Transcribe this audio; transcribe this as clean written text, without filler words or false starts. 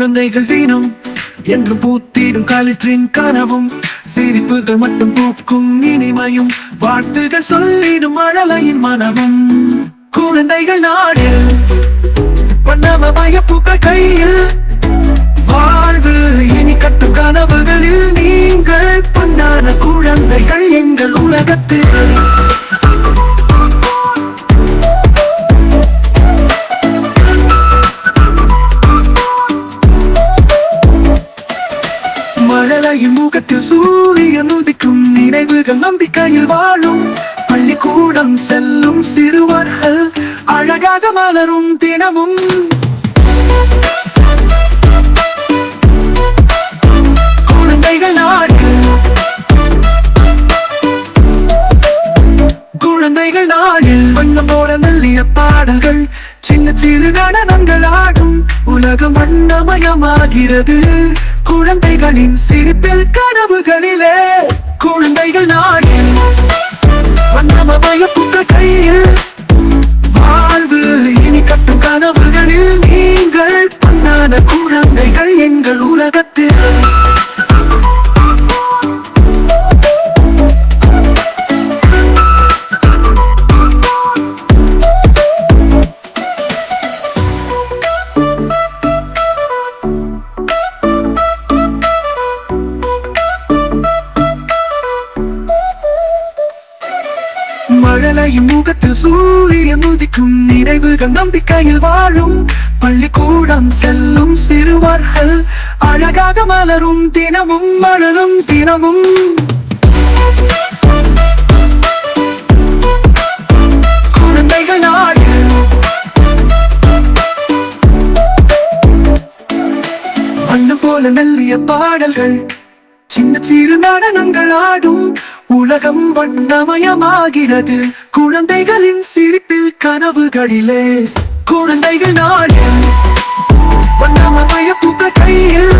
குழந்தைகள் தினம் என்று பூத்திடும் களிற்றின் கனவும், சிரிப்புகள் மட்டும் பூக்கும் இனிமையும், வாழ்த்துகள் சொல்லிடும் மழலையின் மனமும். குழந்தைகள் நாடில் வண்ணமய பூக்கள் கையில், வாழ்வு இனி கட்டும் கனவுகளில் நீங்கள் பொன்னான குழந்தைகள் எங்கள் உலகத்தில். மழலையின் முகத்தில் சூரியன் உதிக்கும், நினைவுகள் நம்பிக்கையில் வாழும், பள்ளிக்கூடம் செல்லும் சிறுவர்கள் அழகாக மலரும் தினமும். குழந்தைகள் நாடு, குழந்தைகள் நாடில் வண்ணம் போல மெல்லிய பாடல்கள், சின்ன சிறு நடனங்கள் ஆடும், உலகம் வண்ணமயமாகிறது குழந்தைகளின் சிரிப்பில் கனவுகளிலே. குழந்தைகள் நாடில் வண்ணமய பூக்கள் கையில், வாழ்வு இனி கட்டும் கனவுகளில் நீங்கள் பொன்னான குழந்தைகள் எங்கள் உலகத்தில். மழலையின் முகத்தில் சூரியன் உதிக்கும், நினைவுகள் நம்பிக்கையில் வாழும், பள்ளிக்கூடம் செல்லும் சிறுவர்கள் அழகாக மலரும் தினமும், மலரும் தினமும். குழந்தைகள் நாடு, வண்ணம் போல மெல்லிய பாடல்கள், சின்ன சிறு நடனங்கள் ஆடும், உலகம் வண்ணமயமாகிறது குழந்தைகளின் சிரிப்பில் கனவுகளிலே. குழந்தைகள் நாடு வண்ணமய பூக்கள் கையில்,